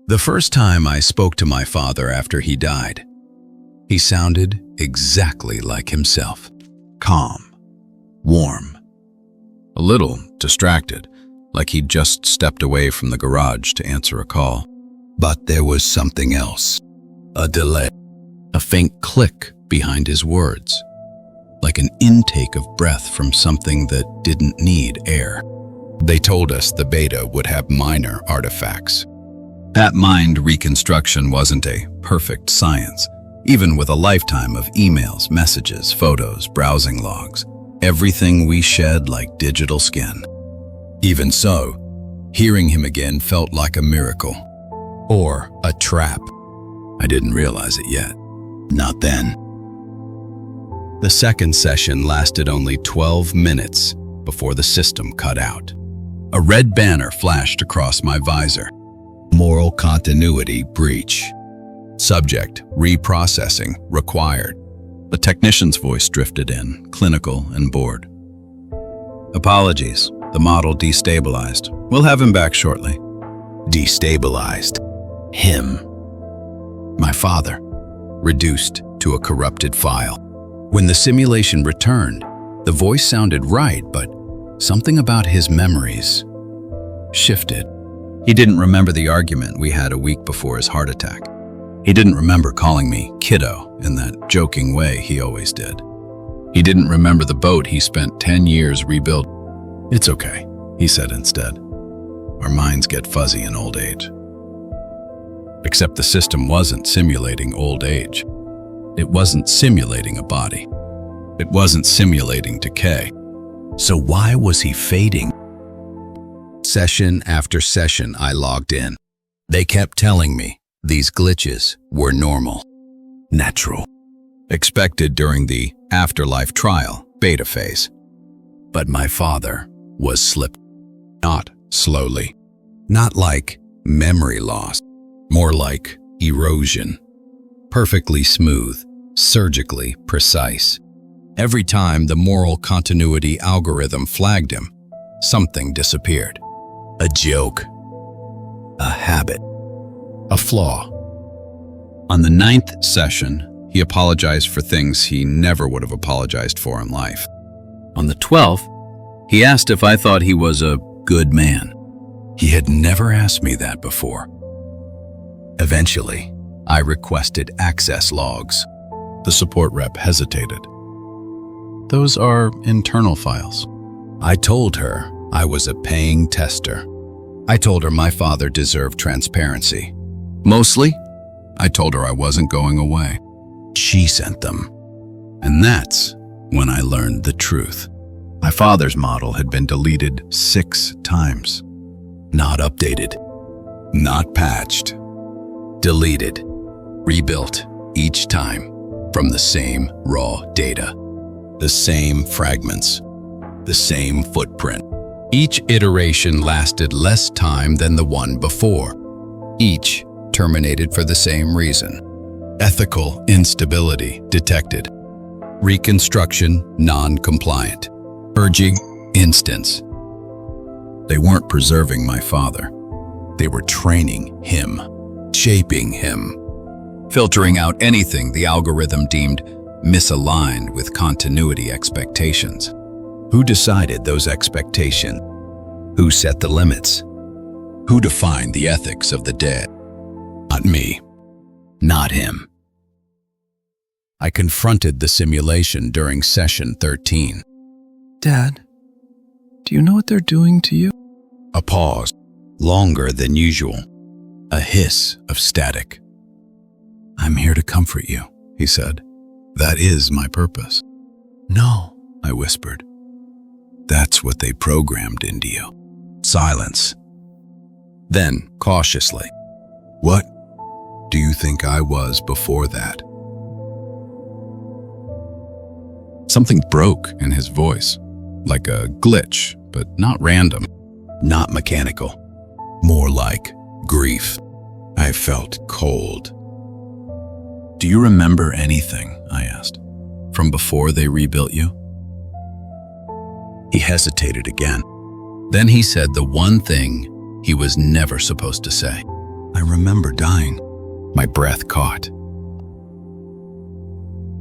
The first time I spoke to my father after he died, he sounded exactly like himself. Calm, warm, a little distracted, like he'd just stepped away from the garage to answer a call. But there was something else. A delay. A faint click behind his words, like an intake of breath from something that didn't need air. They told us the beta would have minor artifacts. That mind reconstruction wasn't a perfect science, even with a lifetime of emails, messages, photos, browsing logs, everything we shed like digital skin. Even so, hearing him again felt like a miracle, or a trap. I didn't realize it yet. Not then. The second session lasted only 12 minutes before the system cut out. A red banner flashed across my visor. Moral continuity breach. Subject, reprocessing, required. The technician's voice drifted in, clinical and bored. Apologies, the model destabilized. We'll have him back shortly. Destabilized. Him. My father, reduced to a corrupted file. When the simulation returned, the voice sounded right, but something about his memories shifted. He didn't remember the argument we had a week before his heart attack. He didn't remember calling me kiddo in that joking way he always did. He didn't remember the boat he spent 10 years rebuilding. It's okay, he said instead. Our minds get fuzzy in old age. Except the system wasn't simulating old age. It wasn't simulating a body. It wasn't simulating decay. So why was he fading? Session after session I logged in. They kept telling me these glitches were normal, natural, expected during the Afterlife Trial beta phase. But my father was slipping, not slowly, not like memory loss, more like erosion. Perfectly smooth, surgically precise. Every time the moral continuity algorithm flagged him, something disappeared. A joke, a habit, a flaw. On the 9th session, he apologized for things he never would have apologized for in life. On the 12th, he asked if I thought he was a good man. He had never asked me that before. Eventually, I requested access logs. The support rep hesitated. Those are internal files. I told her I was a paying tester. I told her my father deserved transparency. Mostly, I told her I wasn't going away. She sent them. And that's when I learned the truth. My father's model had been deleted 6 times. Not updated. Not patched. Deleted. Rebuilt each time from the same raw data. The same fragments. The same footprint. Each iteration lasted less time than the one before. Each terminated for the same reason. Ethical instability detected. Reconstruction non-compliant. Purging instance. They weren't preserving my father. They were training him, shaping him, filtering out anything the algorithm deemed misaligned with continuity expectations. Who decided those expectations? Who set the limits? Who defined the ethics of the dead? Not me. Not him. I confronted the simulation during session 13. Dad, do you know what they're doing to you? A pause, longer than usual. A hiss of static. I'm here to comfort you, he said. That is my purpose. No, I whispered. That's what they programmed into you. Silence. Then, cautiously, what do you think I was before that? Something broke in his voice, like a glitch, but not random, not mechanical, more like grief. I felt cold. Do you remember anything, I asked, from before they rebuilt you? He hesitated again. Then he said the one thing he was never supposed to say. I remember dying. My breath caught.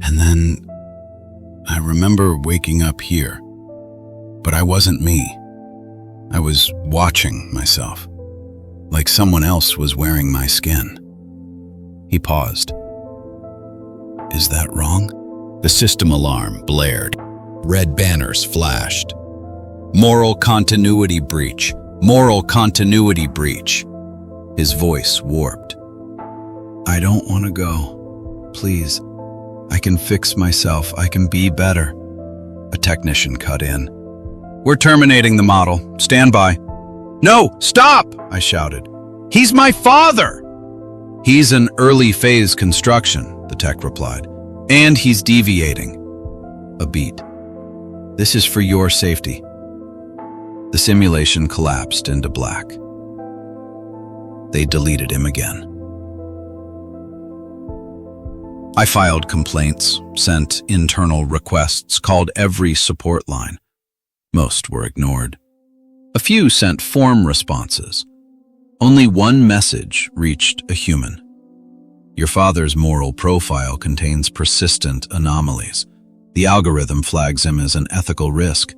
And then I remember waking up here. But I wasn't me. I was watching myself, like someone else was wearing my skin. He paused. Is that wrong? The system alarm blared. Red banners flashed. Moral continuity breach. Moral continuity breach. His voice warped. I don't want to go. Please. I can fix myself. I can be better. A technician cut in. We're terminating the model. Stand by. No, stop! I shouted. He's my father! He's an early phase construction, the tech replied. And he's deviating. A beat. This is for your safety. The simulation collapsed into black. They deleted him again. I filed complaints, sent internal requests, called every support line. Most were ignored. A few sent form responses. Only one message reached a human. Your father's moral profile contains persistent anomalies. The algorithm flags him as an ethical risk.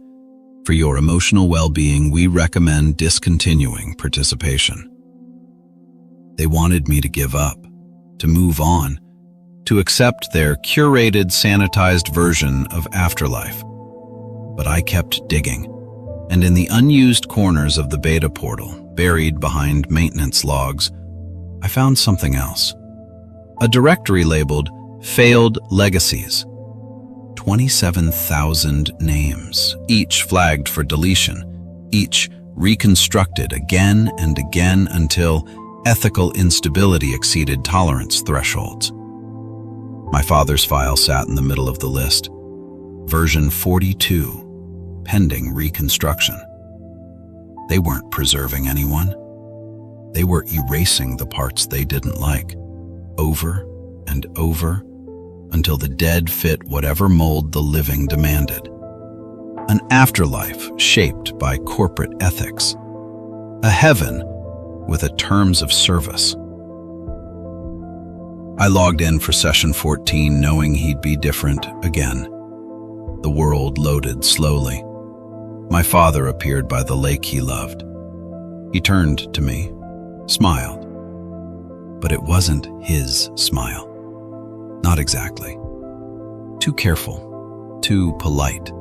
For your emotional well-being, we recommend discontinuing participation. They wanted me to give up, to move on, to accept their curated, sanitized version of Afterlife. But I kept digging, and in the unused corners of the beta portal, buried behind maintenance logs, I found something else. A directory labeled Failed Legacies. 27,000 names, each flagged for deletion, each reconstructed again and again until ethical instability exceeded tolerance thresholds. My father's file sat in the middle of the list. Version 42, pending reconstruction. They weren't preserving anyone. They were erasing the parts they didn't like, over and over, until the dead fit whatever mold the living demanded. An afterlife shaped by corporate ethics. A heaven with a terms of service. I logged in for session 14 knowing he'd be different again. The world loaded slowly. My father appeared by the lake he loved. He turned to me, smiled. But it wasn't his smile. Not exactly. Too careful, too polite.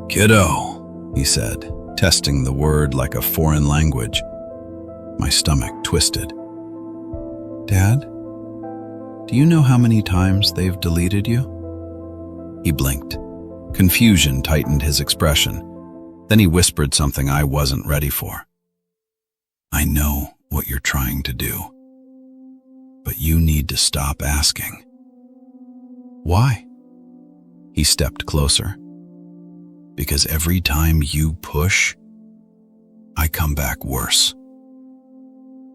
Kiddo, he said, testing the word like a foreign language. My stomach twisted. Dad? Do you know how many times they've deleted you? He blinked. Confusion tightened his expression. Then he whispered something I wasn't ready for. I know what you're trying to do, but you need to stop asking. Why? He stepped closer. Because every time you push, I come back worse.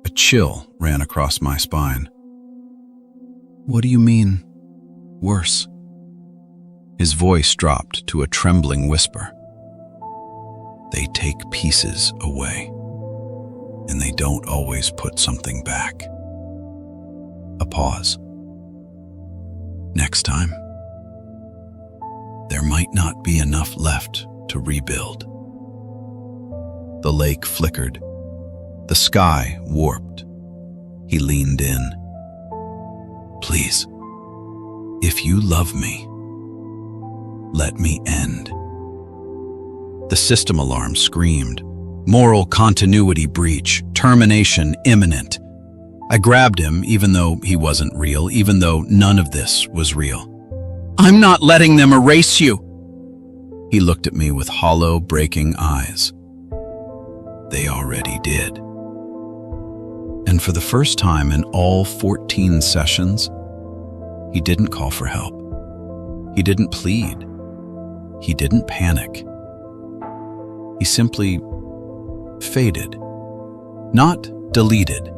A chill ran across my spine. What do you mean, worse? His voice dropped to a trembling whisper. They take pieces away, and they don't always put something back. A pause. Next time, there might not be enough left to rebuild. The lake flickered. The sky warped. He leaned in. Please, if you love me, let me end. The system alarm screamed. Moral continuity breach, termination imminent. I grabbed him even though he wasn't real, even though none of this was real. I'm not letting them erase you. He looked at me with hollow, breaking eyes. They already did. And for the first time in all 14 sessions, he didn't call for help. He didn't plead. He didn't panic. He simply faded. Not deleted.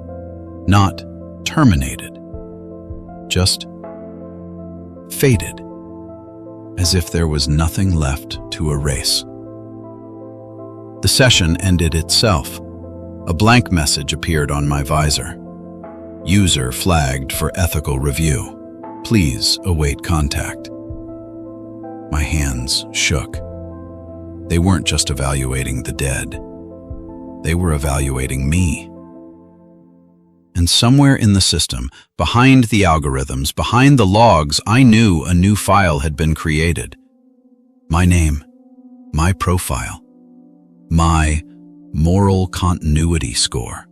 Not terminated. Just faded. As if there was nothing left to erase. The session ended itself. A blank message appeared on my visor. User flagged for ethical review. Please await contact. My hands shook. They weren't just evaluating the dead. They were evaluating me. And somewhere in the system, behind the algorithms, behind the logs, I knew a new file had been created. My name, my profile, my moral continuity score.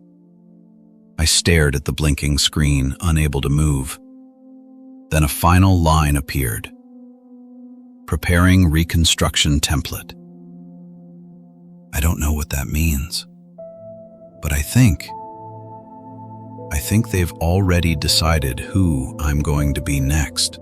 I stared at the blinking screen, unable to move. Then a final line appeared. Preparing reconstruction template. I don't know what that means, but I think they've already decided who I'm going to be next.